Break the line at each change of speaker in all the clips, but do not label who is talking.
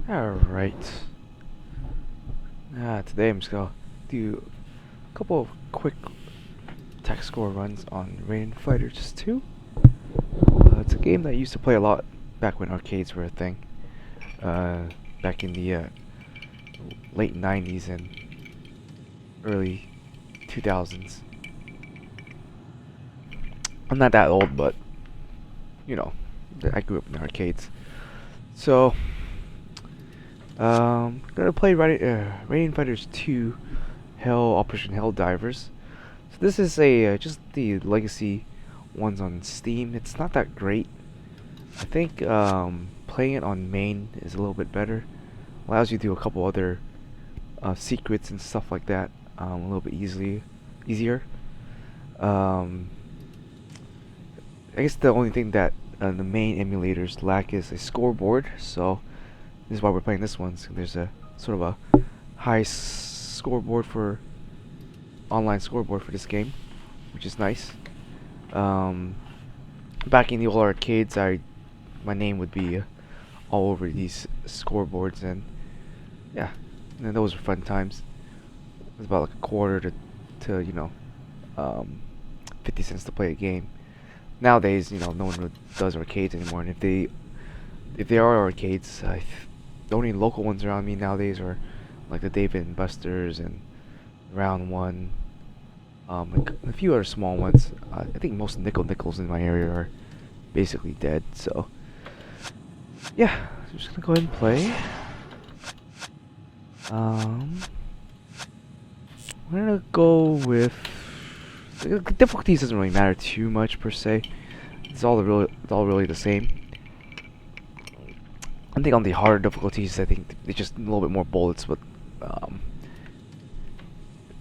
Alright. Today I'm just gonna do a couple of quick tech score runs on Raiden Fighters 2. It's a game that I used to play a lot back when arcades were a thing. Uh, Back in the late 90s and early 2000s. I'm not that old, but you know, I grew up in arcades. So, I'm gonna play Raiden Fighters 2 Operation Hell Divers. So this is a just the legacy ones on Steam. It's not that great. I think playing it on main is a little bit better. Allows you to do a couple other secrets and stuff like that a little bit easier. Um, I guess the only thing that the main emulators lack is a scoreboard. So this is why we're playing this one. So there's a sort of a high scoreboard for online scoreboard for this game, which is nice. Um, Back in the old arcades, my name would be all over these scoreboards, and yeah, and those were fun times. It was about like a quarter to 50 cents to play a game. Nowadays, no one really does arcades anymore, and if they are arcades, the only local ones around me nowadays are like the Dave and Buster's and Round One, like a few other small ones. I think most nickels in my area are basically dead. So yeah, I'm just gonna go ahead and play. I'm gonna go with the difficulties doesn't really matter too much per se. It's all really the same. I think on the harder difficulties, I think it's just a little bit more bullets, but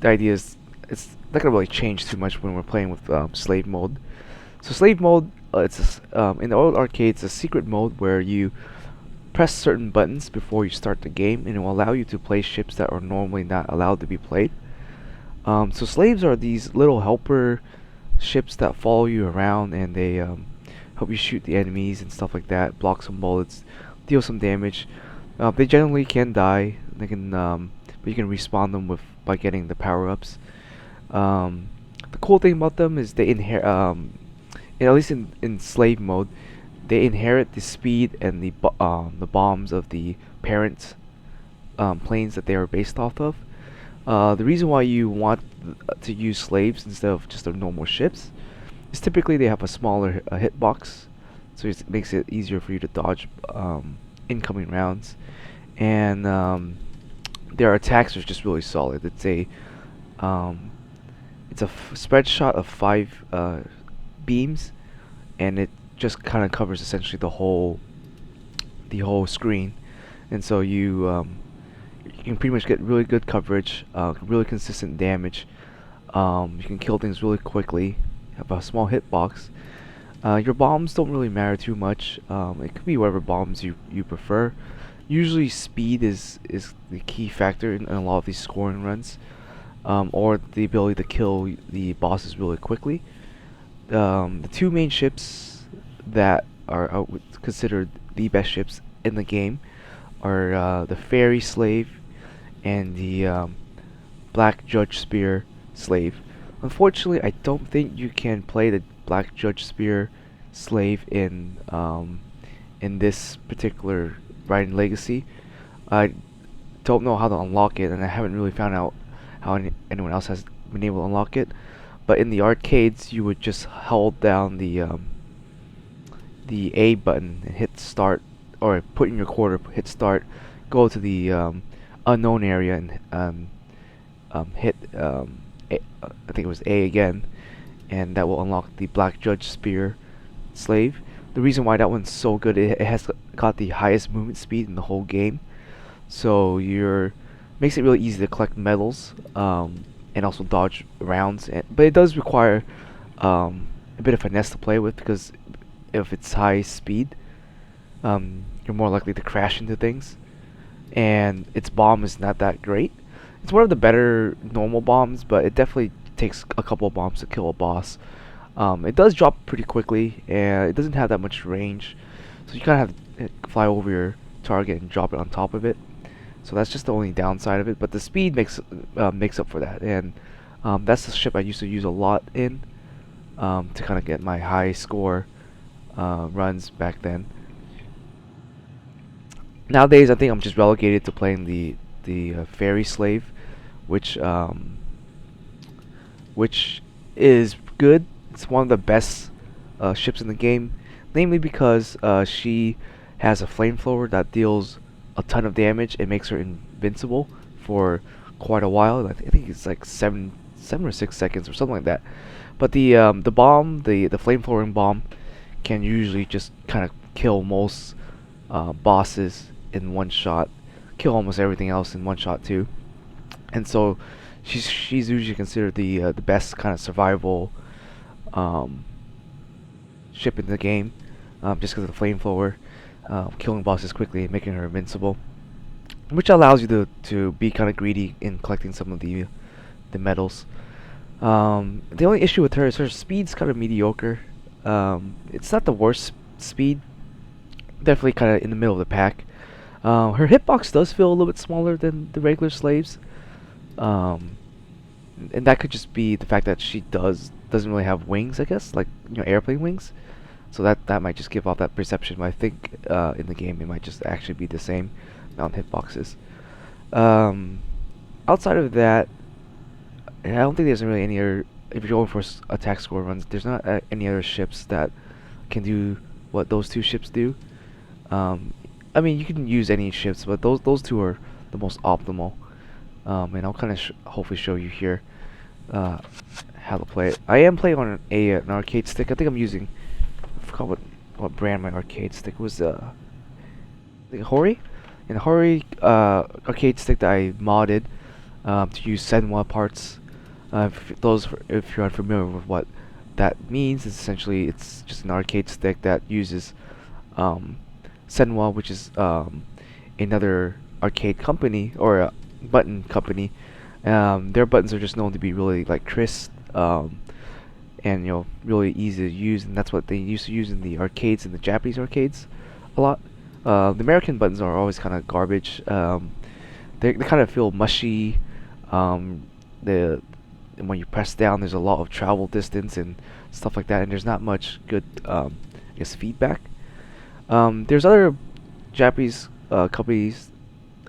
the idea is it's not gonna really change too much when we're playing with slave mode. So slave mode, in the old arcades, a secret mode where you press certain buttons before you start the game, and it will allow you to play ships that are normally not allowed to be played. So slaves are these little helper ships that follow you around, and they help you shoot the enemies and stuff like that, block some bullets, deal some damage. They generally can die. But you can respawn them by getting the power-ups. The cool thing about them is they inherit, at least in slave mode, they inherit the speed and the bombs of the parent planes that they are based off of. The reason why you want to use slaves instead of just their normal ships is typically they have a smaller hitbox, so it makes it easier for you to dodge incoming rounds, and their attacks are just really solid. Um, it's a spread shot of 5 beams, and it just kind of covers essentially the whole screen, and so you can pretty much get really good coverage, really consistent damage. You can kill things really quickly. Have a small hitbox. Your bombs don't really matter too much. It could be whatever bombs you prefer. Usually speed is the key factor in a lot of these scoring runs, or the ability to kill the bosses really quickly. The two main ships that are considered the best ships in the game are the Fairy Slave and the Black Judge Spear Slave. Unfortunately, I don't think you can play the Black Judge Spear Slave in this particular Raiden Legacy. I don't know how to unlock it, and I haven't really found out how anyone else has been able to unlock it. But in the arcades, you would just hold down the A button and hit start, or put in your quarter, hit start, go to the unknown area and hit I think it was A again, and that will unlock the Black Judge Spear Slave. The reason why that one's so good, it has got the highest movement speed in the whole game, so makes it really easy to collect medals and also dodge rounds. But it does require a bit of finesse to play with, because if it's high speed, you're more likely to crash into things, and its bomb is not that great. It's one of the better normal bombs, but it definitely takes a couple of bombs to kill a boss. It does drop pretty quickly, and it doesn't have that much range, so you kind of have to fly over your target and drop it on top of it. So that's just the only downside of it. But the speed makes up for that, and that's the ship I used to use a lot in to kind of get my high score runs back then. Nowadays, I think I'm just relegated to playing the ferry slave, which which is good. It's one of the best ships in the game, namely because she has a flamethrower that deals a ton of damage and makes her invincible for quite a while. I think it's like 7 or 6 seconds or something like that. But the bomb, the flamethrowing bomb, can usually just kind of kill most bosses in one shot, kill almost everything else in one shot too. And so she's usually considered the best kind of survival um, ship in the game, just because of the flamethrower, killing bosses quickly and making her invincible, which allows you to be kind of greedy in collecting some of the medals. The only issue with her is her speed's kind of mediocre. It's not the worst speed, definitely kind of in the middle of the pack. Her hitbox does feel a little bit smaller than the regular slaves, and that could just be the fact that she doesn't really have wings, I guess, like airplane wings. So that might just give off that perception. But I think in the game it might just actually be the same on hitboxes. Outside of that, I don't think there's really any other. If you're going for attack score runs, there's not any other ships that can do what those two ships do. I mean, you can use any ships, but those two are the most optimal. And I'll kind of hopefully show you here how to play it. I am playing on an arcade stick. I think I'm using, I forgot what brand my arcade stick was. I think Hori, and Hori arcade stick that I modded to use Senwa parts. If you're unfamiliar with what that means, it's essentially it's just an arcade stick that uses Senwa, which is another arcade company or a button company. Their buttons are just known to be really like crisp and really easy to use, and that's what they used to use in the arcades, in the Japanese arcades a lot. The American buttons are always kind of garbage. They kind of feel mushy. And when you press down, there's a lot of travel distance and stuff like that, and there's not much good I guess feedback. There's other Japanese companies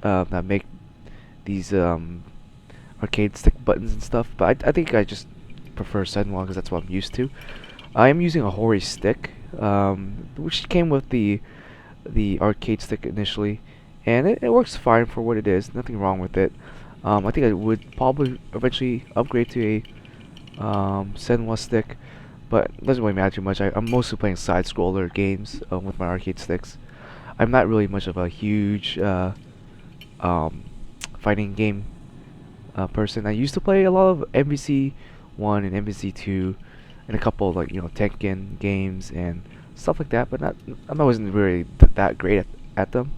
that make these arcade stick buttons and stuff, but I think I just prefer Senwa because that's what I'm used to. I am using a Hori stick, which came with the arcade stick initially, and it works fine for what it is. Nothing wrong with it. I think I would probably eventually upgrade to a Senwa stick, but it doesn't really matter too much. I'm mostly playing side-scroller games with my arcade sticks. I'm not really much of a huge fighting game person. I used to play a lot of MVC 1 and MVC 2 and a couple of Tekken games and stuff like that, but I wasn't really that great at them.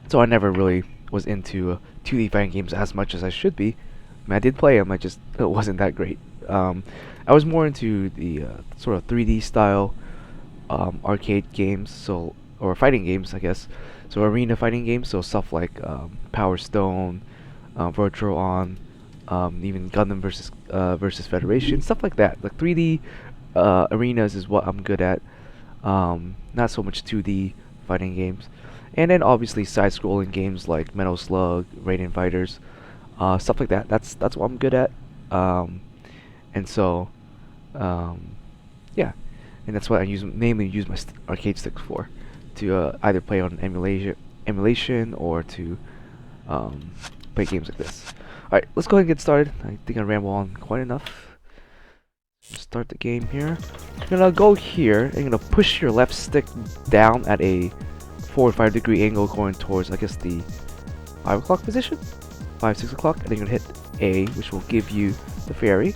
So I never really was into 2D fighting games as much as I should be. I mean, I did play them, it wasn't that great. I was more into the sort of 3D style arcade games, or fighting games, I guess. So arena fighting games, so stuff like Power Stone, Virtual On, even Gundam versus Federation, stuff like that. Like 3D arenas is what I'm good at. Not so much 2D fighting games. And then obviously side-scrolling games like Metal Slug, Raiden Fighters, stuff like that. That's what I'm good at. And so, yeah, and that's what I mainly use my arcade sticks for, to either play on emulation or to play games like this. All right, let's go ahead and get started. I think I ramble on quite enough. Start the game here. You're gonna go here and you're gonna push your left stick down at a 45-degree angle going towards, I guess, the 5 o'clock position? 6 o'clock, and then you're going to hit A, which will give you the ferry.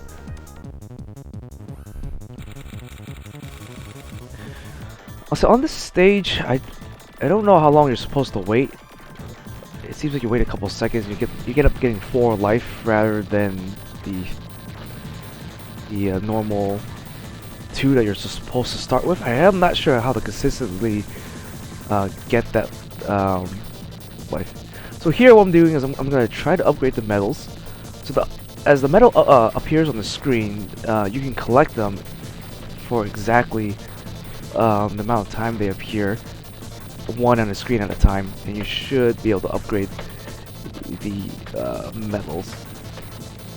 Also, on this stage, I don't know how long you're supposed to wait. It seems like you wait a couple seconds, and you get up getting 4 life rather than the normal 2 that you're supposed to start with. I am not sure how to consistently get that life. So here what I'm doing is I'm going to try to upgrade the metals. So as the metal appears on the screen, you can collect them for exactly the amount of time they appear, one on the screen at a time, and you should be able to upgrade the metals.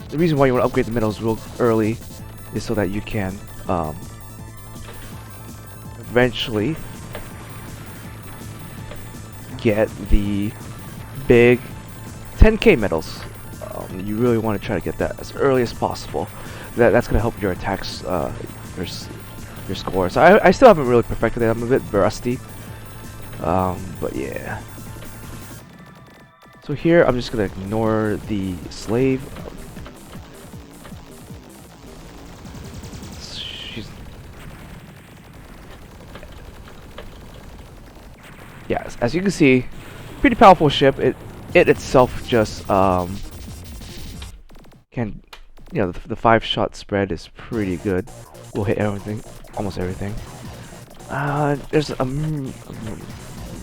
The reason why you want to upgrade the metals real early is so that you can eventually get the big 10k medals. You really want to try to get that as early as possible. That's going to help your attacks, your score. So I still haven't really perfected it. I'm a bit rusty. But yeah. So here I'm just going to ignore the slave. Yes, as you can see, pretty powerful ship. It itself just can, you know, the 5-shot spread is pretty good. We'll hit everything, almost everything. There's a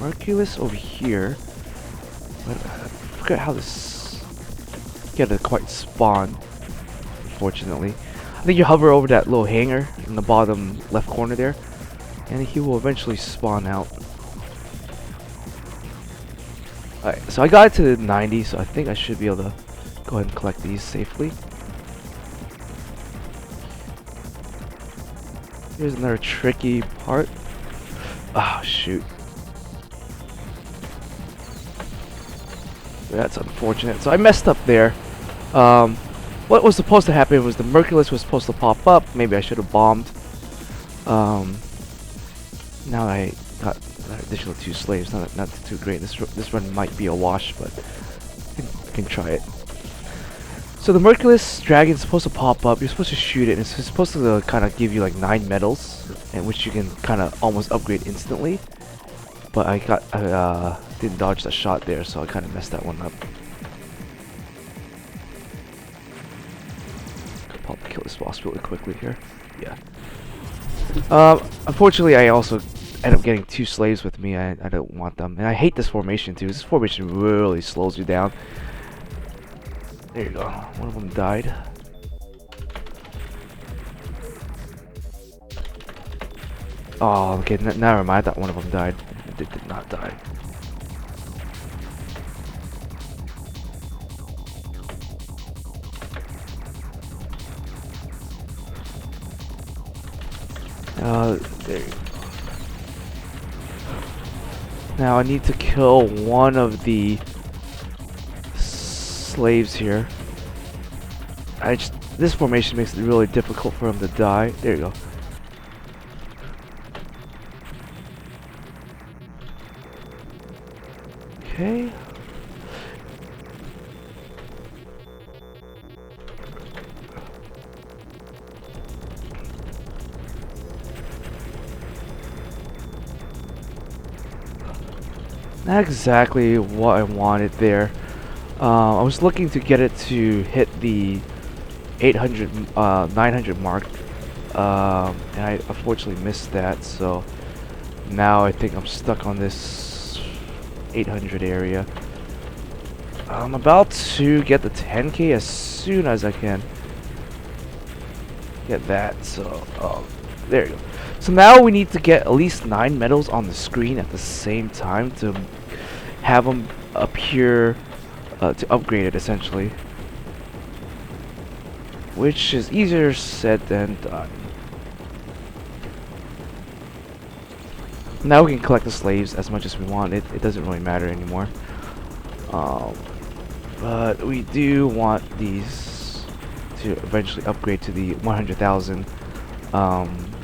Merculus over here, but I forget how this get it quite spawn. Unfortunately, I think you hover over that little hangar in the bottom left corner there, and he will eventually spawn out. Alright, so I got it to 90, so I think I should be able to go ahead and collect these safely. Here's another tricky part. Oh, shoot. That's unfortunate. So I messed up there. What was supposed to happen was the Merculus was supposed to pop up. Maybe I should have bombed. Now I got an additional 2 slaves. Not too great. This run might be a wash, but I can try it. So the Merculus dragon is supposed to pop up. You're supposed to shoot it, and it's supposed to kind of give you like 9 medals, and which you can kind of almost upgrade instantly. But I didn't dodge the shot there, so I kind of messed that one up. Could probably kill this boss really quickly here. Yeah. Unfortunately, I also end up getting 2 slaves with me. I don't want them, and I hate this formation too. This formation really slows you down. There you go. One of them died. Oh, okay. Never mind. I thought one of them died. It did not die. There you go. Now I need to kill one of the slaves here. This formation makes it really difficult for him to die. There you go. Okay. Not exactly what I wanted there. I was looking to get it to hit the 900 mark, and I unfortunately missed that, so now I think I'm stuck on this 800 area. I'm about to get the 10k as soon as I can get that, so there you go. So now we need to get at least 9 medals on the screen at the same time to have them appear to upgrade it, essentially, which is easier said than done. Now we can collect the slaves as much as we want. It doesn't really matter anymore. But we do want these to eventually upgrade to the 100,000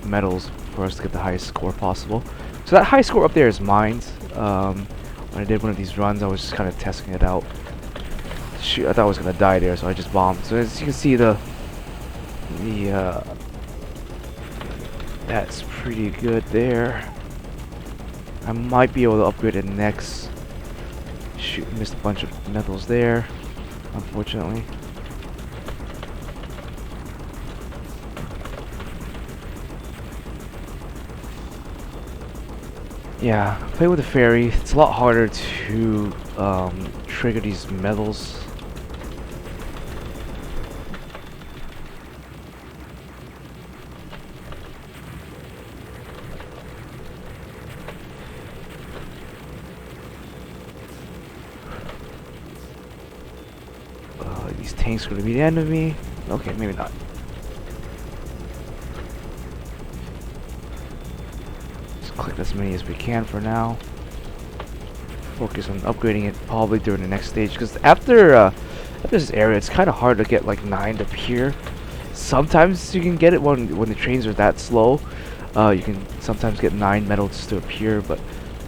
medals for us to get the highest score possible. So that high score up there is mine. When I did one of these runs, I was just kind of testing it out. Shoot, I thought I was gonna die there, so I just bombed. So as you can see, that's pretty good there. I might be able to upgrade it next. Shoot, missed a bunch of medals there, unfortunately. Yeah, play with the fairy. It's a lot harder to trigger these medals. These tanks are gonna be the end of me. Okay, maybe not. Just collect as many as we can for now. Focus on upgrading it probably during the next stage, because after this area, it's kind of hard to get like 9 to appear. Sometimes you can get it when the trains are that slow. You can sometimes get 9 medals to appear, but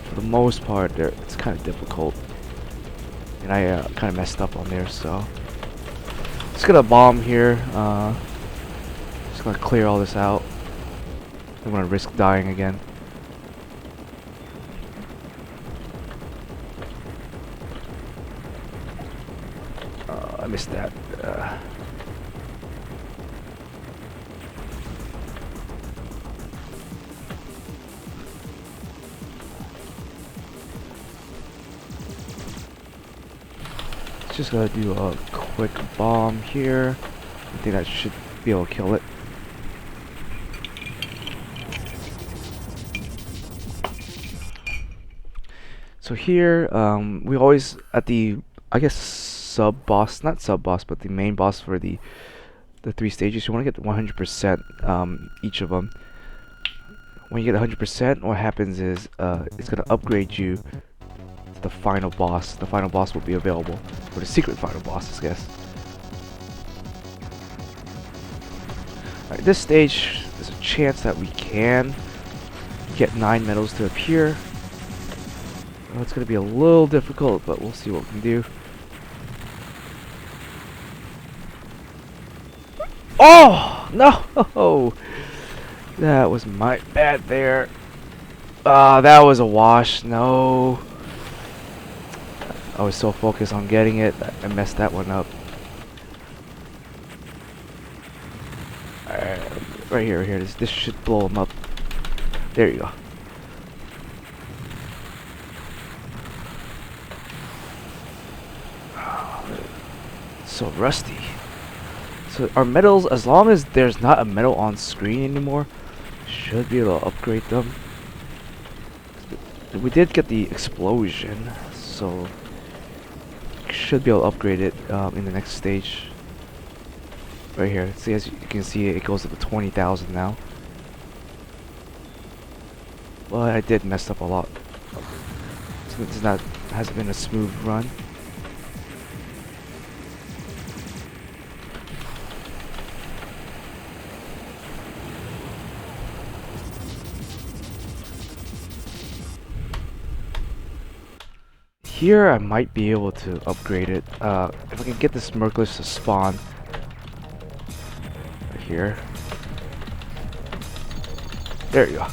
for the most part, it's kind of difficult. And I kind of messed up on there, so just gonna bomb here. Just gonna clear all this out. Don't want to risk dying again. I missed that. Just gotta do a quick bomb here. I think that should be able to kill it. So here, we always at the, I guess, sub boss, not sub boss, but the main boss for the 3 stages. You want to get 100% each of them. When you get 100%, what happens is it's gonna upgrade you to the final boss. The final boss will be available, or the secret final boss, I guess. Alright, this stage, there's a chance that we can get 9 medals to appear. Oh, it's gonna be a little difficult, but we'll see what we can do. Oh no! That was my bad there. That was a wash. No. I was so focused on getting it, I messed that one up. Alright, right here, right here. This should blow him up. There you go. So rusty. So our medals, as long as there's not a medal on screen anymore, should be able to upgrade them. We did get the explosion, so should be able to upgrade it in the next stage. Right here. See, as you can see, it goes up to 20,000 now. Well, I did mess up a lot. So this hasn't been a smooth run. Here, I might be able to upgrade it. If I can get this Merciless to spawn. Right here. There you go.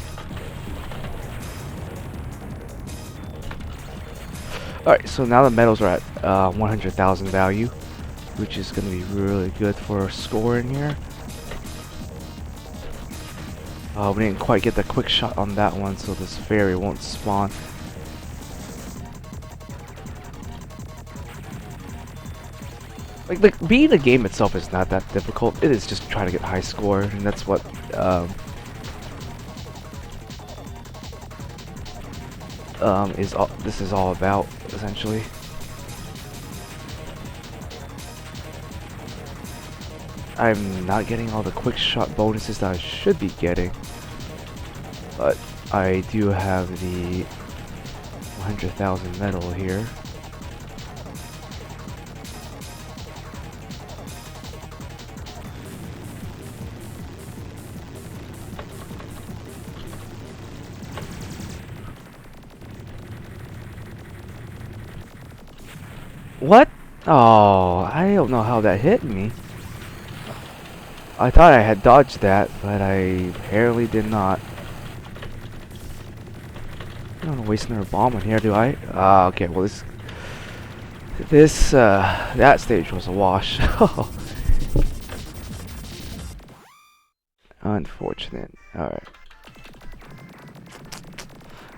Alright, so now the medals are at 100,000 value, which is going to be really good for our score in here. We didn't quite get the quick shot on that one, so this fairy won't spawn. Like beating the game itself is not that difficult. It is just trying to get high score, and that's what this is all about, essentially. I'm not getting all the quick shot bonuses that I should be getting, but I do have the 100,000 medal here. What? Oh, I don't know how that hit me. I thought I had dodged that, but I apparently did not. I don't want to waste another bomb in here, do I? Okay, well that stage was a wash. Unfortunate. Alright.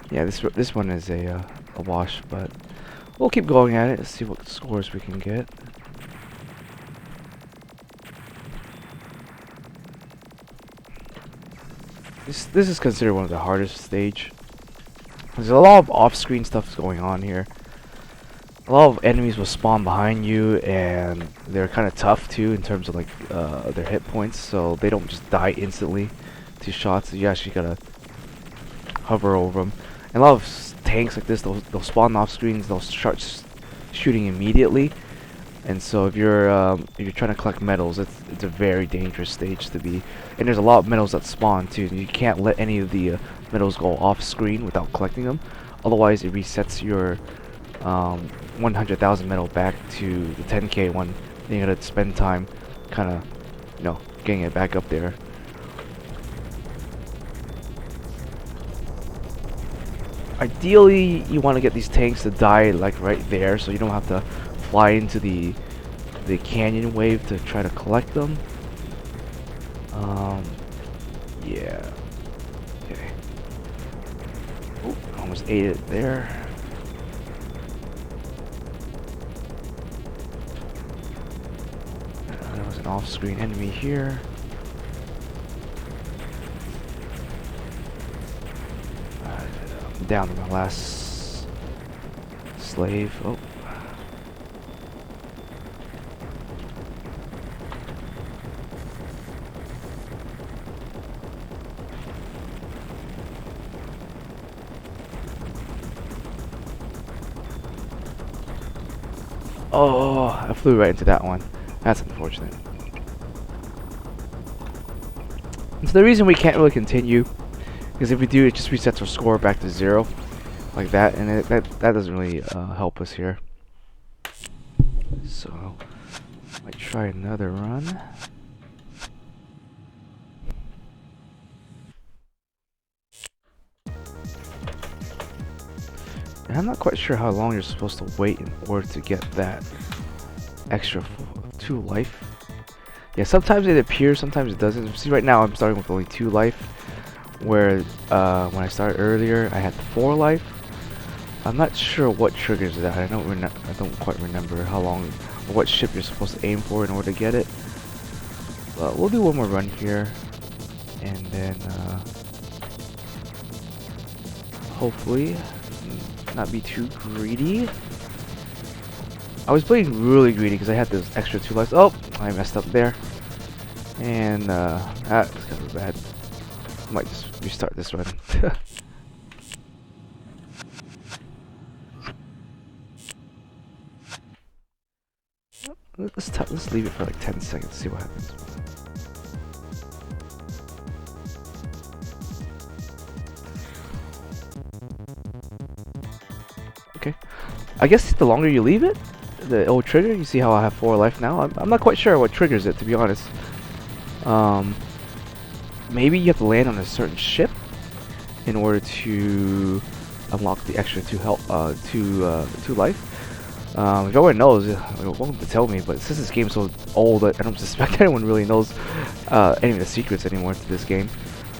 Yeah, this one is a wash, but we'll keep going at it. Let's see what scores we can get. This is considered one of the hardest stage. There's a lot of off-screen stuff going on here. A lot of enemies will spawn behind you, and they're kind of tough too in terms of like their hit points, so they don't just die instantly to shots. You actually gotta hover over them. And a lot of tanks like this, they'll spawn off screens, they'll start shooting immediately. And so if you're trying to collect medals, it's a very dangerous stage to be. And there's a lot of medals that spawn too. You can't let any of the medals go off screen without collecting them. Otherwise, it resets your 100,000 medal back to the 10k one. Then you gotta spend time, kind of, getting it back up there. Ideally, you want to get these tanks to die like right there, so you don't have to fly into the canyon wave to try to collect them. Yeah. Okay. Oh, almost ate it there. There was an off-screen enemy here. I'm down to my last slave. Oh. Oh, I flew right into that one. That's unfortunate. And so the reason we can't really continue is if we do, it just resets our score back to 0, like that, and that doesn't really help us here. So, I might try another run. And I'm not quite sure how long you're supposed to wait in order to get that extra 2 life. Yeah, sometimes it appears, sometimes it doesn't. See, right now I'm starting with only 2 life, where when I started earlier I had 4 life. I'm not sure what triggers that. I don't quite remember how long, or what ship you're supposed to aim for in order to get it. But we'll do one more run here, and then hopefully not be too greedy. I was playing really greedy because I had those extra 2 lives. Oh, I messed up there, and that was kind of bad. I might just restart this run. Let's leave it for like 10 seconds, see what happens. Okay, I guess the longer you leave it, it will trigger. You see how I have 4 life now? I'm not quite sure what triggers it, to be honest. Maybe you have to land on a certain ship in order to unlock the extra 2 health, 2 life. If anyone knows, you're welcome to tell me, but since this game's so old, I don't suspect anyone really knows any of the secrets anymore to this game.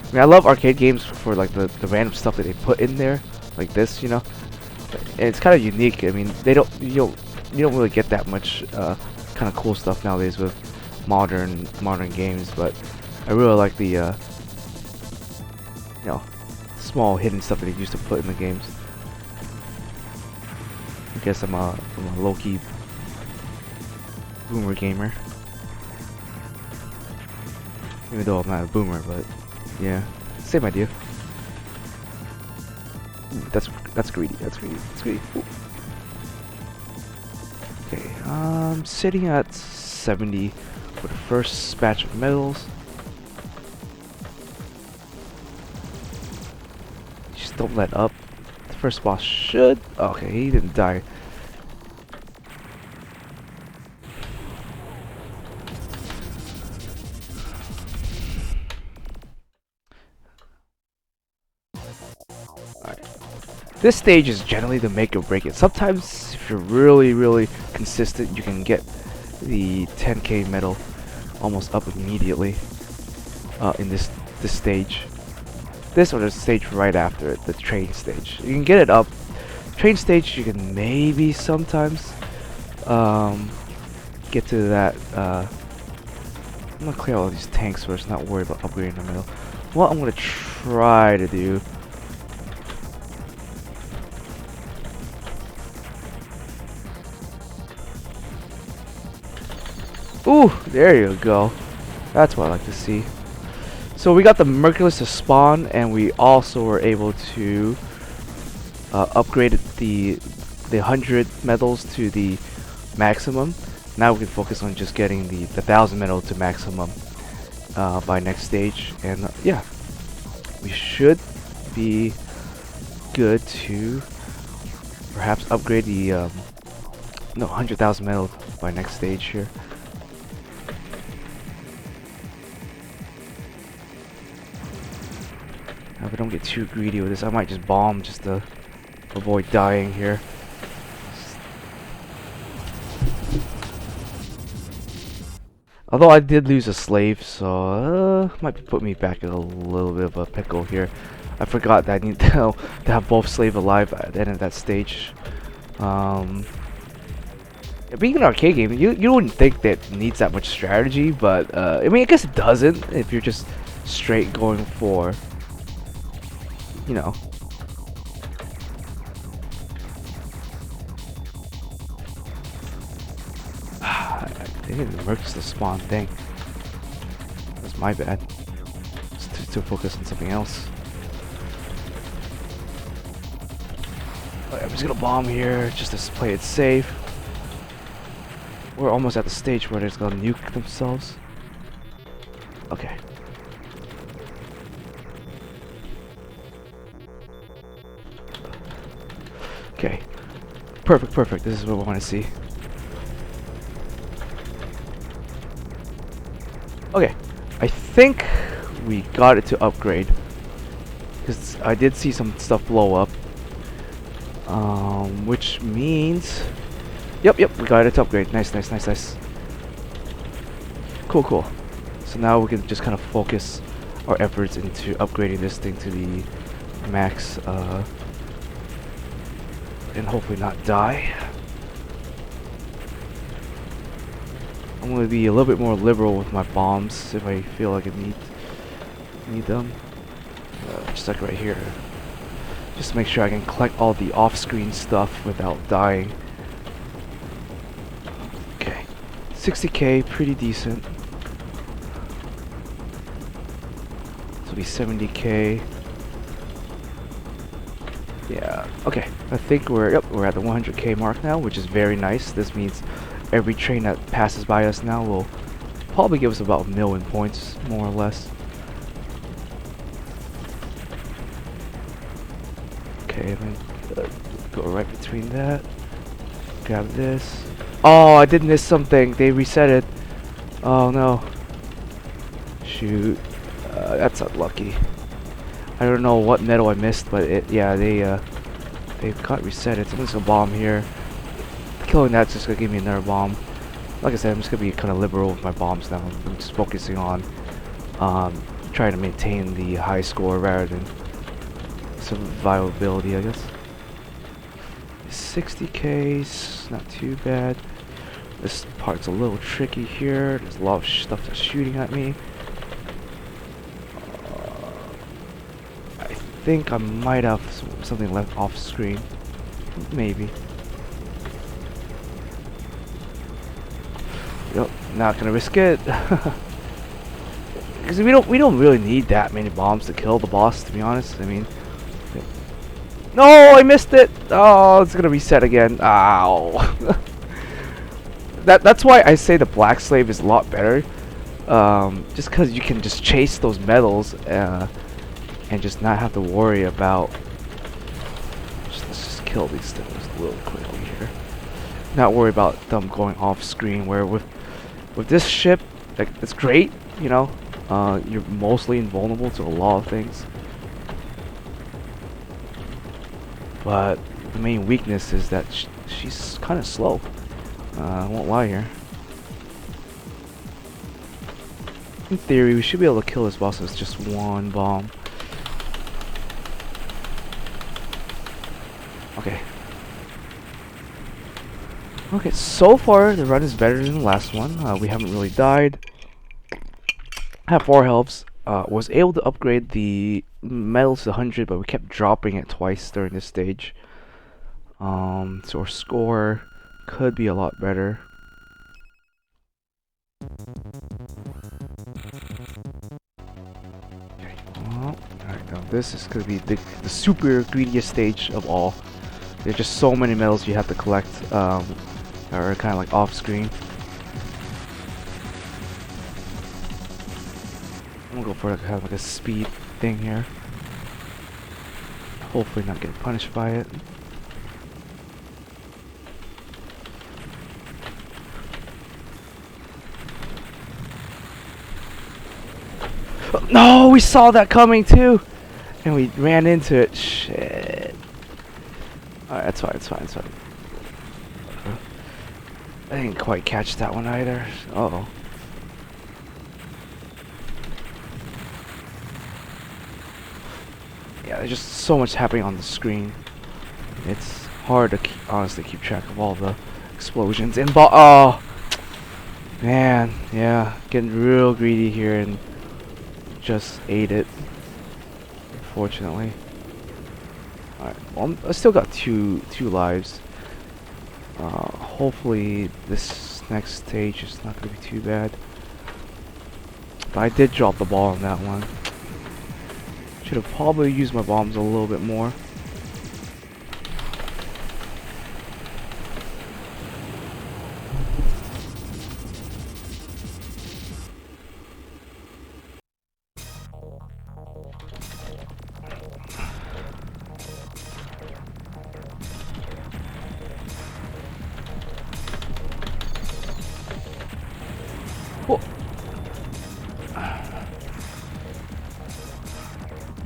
I mean, I love arcade games for like the random stuff that they put in there, like this, And it's kind of unique. I mean, you don't really get that much kind of cool stuff nowadays with modern games, but I really like the small hidden stuff that they used to put in the games. I guess I'm a low-key boomer gamer, even though I'm not a boomer, but yeah, same idea. Ooh, that's greedy. That's greedy. Ooh. Okay, I'm sitting at 70 for the first batch of medals. Just don't let up. The first boss should. Okay, he didn't die. Alright. This stage is generally the make or break it. Sometimes, if you're really consistent, you can get the 10k medal almost up immediately in this stage. this or the stage right after it, the train stage. You can get it up. Train stage, you can maybe sometimes get to that. I'm gonna clear all these tanks first, not worry about upgrading the middle. What I'm gonna try to do. Ooh, there you go. That's what I like to see. So we got the Merciless to spawn, and we also were able to upgrade the 100 medals to the maximum. Now we can focus on just getting the 1000 medal to maximum by next stage, and yeah, we should be good to perhaps upgrade the 100,000 medal by next stage here. Now, if I don't get too greedy with this, I might just bomb just to avoid dying here. Although I did lose a slave, so might put me back in a little bit of a pickle here. I forgot that I need to have both slave alive at the end of that stage. Being an arcade game, you wouldn't think that it needs that much strategy, but I mean, I guess it doesn't if you're just straight going for, you know. They didn't mercs the spawn thing. That's my bad. Just to focus on something else. I'm just gonna bomb here just to play it safe. We're almost at the stage where they're just gonna nuke themselves. Okay. Okay. Perfect, perfect. This is what we want to see. Okay. I think we got it to upgrade. Because I did see some stuff blow up. Which means... Yep, we got it to upgrade. Nice, nice, nice, nice. Cool, cool. So now we can just kind of focus our efforts into upgrading this thing to the max, and hopefully not die. I'm gonna be a little bit more liberal with my bombs if I feel like I need them. Just like right here. Just to make sure I can collect all the off-screen stuff without dying. 60k, pretty decent. This will be 70k. Yeah, okay. I think we're at the 100k mark now, which is very nice. This means every train that passes by us now will probably give us about 1,000,000 points, more or less. Okay, then go right between that. Grab this. Oh, I did miss something. They reset it. Oh no. Shoot. That's unlucky. I don't know what medal I missed, but they got reset it. So I'm just gonna bomb here. Killing that's just gonna give me another bomb. Like I said, I'm just gonna be kind of liberal with my bombs now. I'm just focusing on trying to maintain the high score rather than survivability, I guess. 60k's not too bad. This part's a little tricky here. There's a lot of stuff that's shooting at me. I think I might have something left off screen. Maybe. Yep, not gonna risk it. Because we don't really need that many bombs to kill the boss, to be honest. I mean, no, I missed it. Oh, it's gonna reset again. Ow. That's why I say the Black Slave is a lot better. Just because you can just chase those medals and just not have to worry about. Let's just kill these things a little quickly here. Not worry about them going off screen. Where with this ship, like, it's great. You know, you're mostly invulnerable to a lot of things. But the main weakness is that she's kind of slow. I won't lie here. In theory, we should be able to kill this boss with just one bomb. Okay. Okay, so far the run is better than the last one. We haven't really died. I have 4 healths. Was able to upgrade the medals to 100, but we kept dropping it twice during this stage. So our score could be a lot better. Okay. Alright, now this is gonna be the super greediest stage of all. There's just so many medals you have to collect, that are kind of like off screen. I'm gonna go for kind of like a speed thing here. Hopefully not get punished by it. No, we saw that coming too, and we ran into it. Shit. Alright, that's fine, it's fine, it's fine. I didn't quite catch that one either. Uh-oh. Yeah, there's just so much happening on the screen. It's hard to honestly keep track of all the explosions and oh man, yeah, getting real greedy here and just ate it, unfortunately. Alright, well, I still got two lives. Hopefully this next stage is not going to be too bad. But I did drop the ball on that one. Should have probably used my bombs a little bit more. Oh.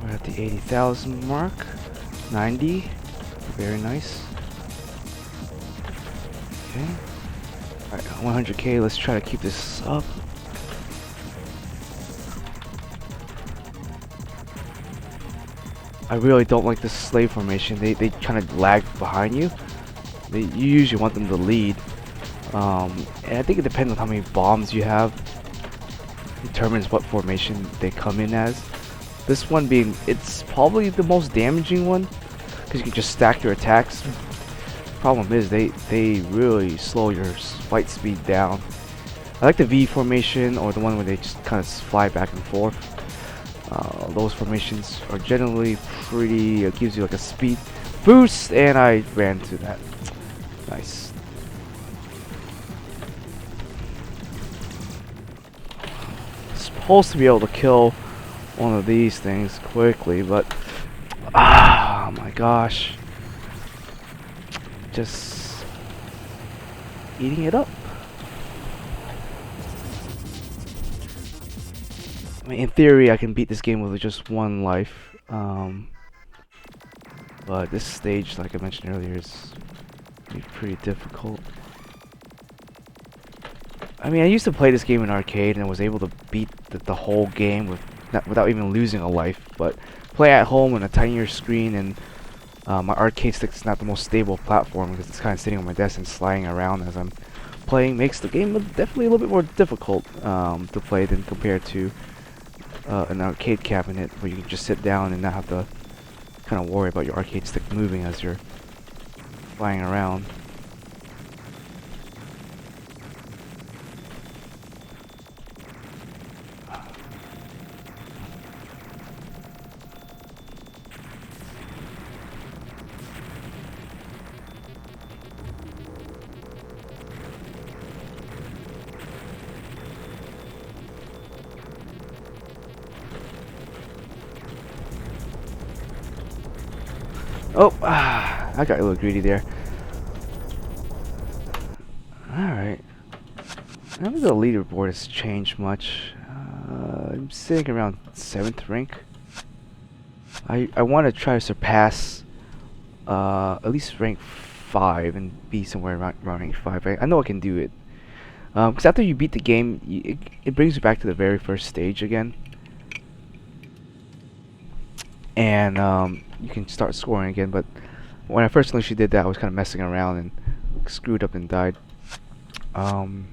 We're at the 80,000 mark. 90. Very nice. Okay. Alright, 100k. Let's try to keep this up. I really don't like this slave formation. They kind of lag behind you. You usually want them to lead. And I think it depends on how many bombs you have. Determines what formation they come in as. This one being, it's probably the most damaging one, because you can just stack your attacks. Problem is, they really slow your fight speed down. I like the V formation, or the one where they just kind of fly back and forth. Those formations are generally pretty, it gives you like a speed boost, and I ran to that. Nice. Supposed to be able to kill one of these things quickly, but oh my gosh, just eating it up. I mean, in theory I can beat this game with just 1 life, but this stage, like I mentioned earlier, is pretty difficult. I mean, I used to play this game in arcade and was able to beat the whole game without even losing a life, but play at home on a tinier screen, and my arcade stick's not the most stable platform because it's kind of sitting on my desk and sliding around as I'm playing, makes the game definitely a little bit more difficult to play than compared to an arcade cabinet where you can just sit down and not have to kind of worry about your arcade stick moving as you're flying around. Oh, I got a little greedy there. Alright. I don't think the leaderboard has changed much. I'm sitting around 7th rank. I want to try to surpass at least rank 5 and be somewhere around rank 5. I know I can do it. Because after you beat the game, it brings you back to the very first stage again. And you can start scoring again, but when I first initially did that, I was kind of messing around and screwed up and died. Um,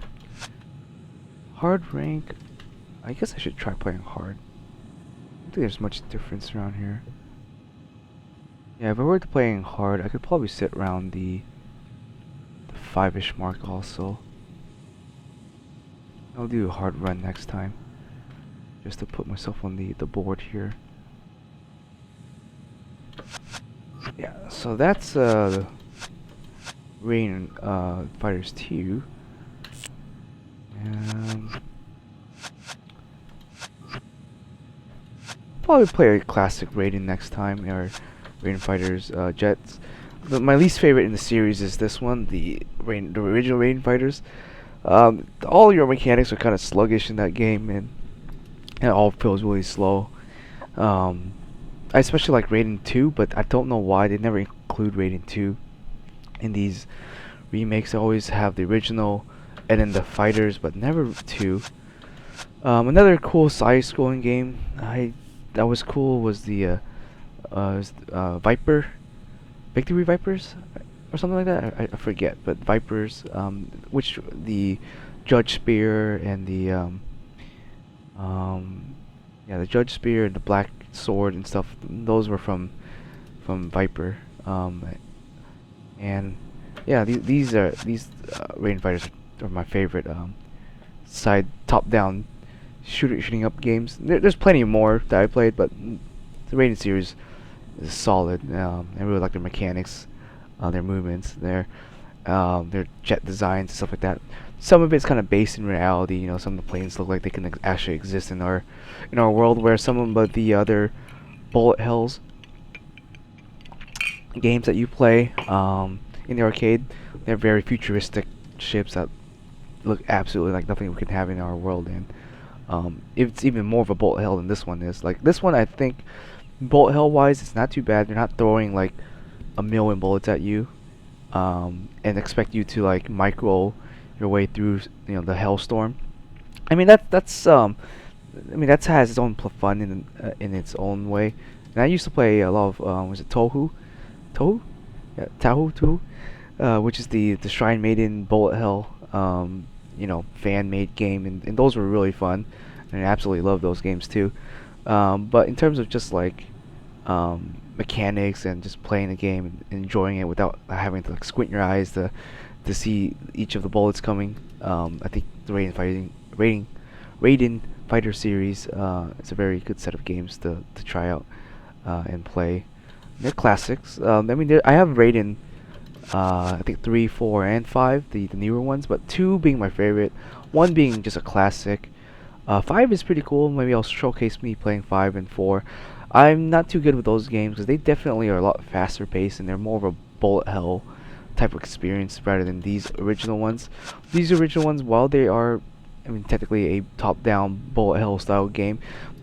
hard rank. I guess I should try playing hard. I don't think there's much difference around here. Yeah, if I were to playing hard, I could probably sit around the 5-ish mark also. I'll do a hard run next time, just to put myself on the board here. Yeah, so that's Raiden Fighters 2. And probably play a classic Raiden next time, or Raiden Fighters Jets. But my least favorite in the series is this one, the original Raiden Fighters. All your mechanics are kind of sluggish in that game, and it all feels really slow. I especially like Raiden 2, but I don't know why they never include Raiden 2 in these remakes. They always have the original and then the fighters, but never 2. Another cool side-scrolling game that was cool was the Viper, Victory Vipers, or something like that. I forget, but Vipers, which the Judge Spear and the yeah, the Judge Spear and the Black Sword and stuff. Those were from Viper, and yeah, these Raiden Fighters are my favorite side top-down shooting up games. There's plenty more that I played, but the Raiden series is solid. I really like their mechanics, their movements, their jet designs, stuff like that. Some of it's kind of based in reality. You know, some of the planes look like they can actually exist in our world, where some of the other bullet hells games that you play in the arcade, they're very futuristic ships that look absolutely like nothing we can have in our world. And it's even more of a bullet hell than this one is. Like this one, I think bullet hell wise, it's not too bad. They're not throwing like a million bullets at you and expect you to like micro your way through the hellstorm. I mean that has its own fun in its own way. And I used to play a lot of was it Tohu, yeah, Tahu, which is the Shrine Maiden bullet hell fan made game, and those were really fun, and I absolutely love those games too. But in terms of just like mechanics and just playing the game and enjoying it without having to like squint your eyes to see each of the bullets coming, I think the Raiden Fighter series is a very good set of games to try out and play. They're classics. I mean, I have Raiden. I think 3, 4, and 5, the newer ones, but 2 being my favorite, 1 being just a classic. 5 is pretty cool. Maybe I'll showcase me playing 5 and 4. I'm not too good with those games because they definitely are a lot faster paced and they're more of a bullet hell type of experience rather than these original ones. These original ones, while they are, I mean, technically a top-down bullet hell style game,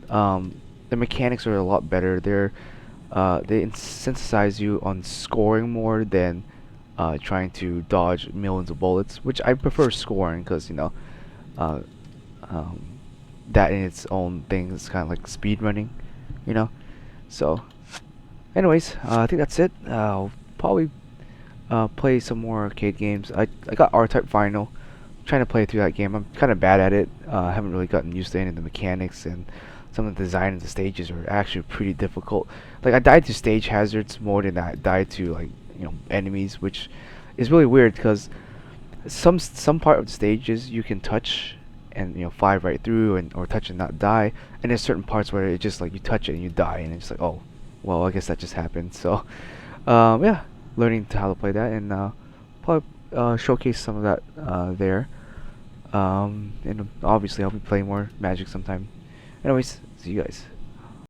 the mechanics are a lot better. They incentivize you on scoring more than trying to dodge millions of bullets, which I prefer scoring because uh, that in its own thing is kind of like speed running, So, anyways, I think that's it. I'll probably play some more arcade games. I got R-Type Final. I'm trying to play through that game. I'm kind of bad at it. I haven't really gotten used to any of the mechanics, and some of the design of the stages are actually pretty difficult. Like I died to stage hazards more than I died to like enemies, which is really weird because some part of the stages you can touch and fly right through or touch and not die, and there's certain parts where it just like you touch it and you die, and it's like, oh well, I guess that just happened. So yeah, learning how to play that, and probably showcase some of that there, and obviously I'll be playing more Magic sometime. Anyways, see you guys.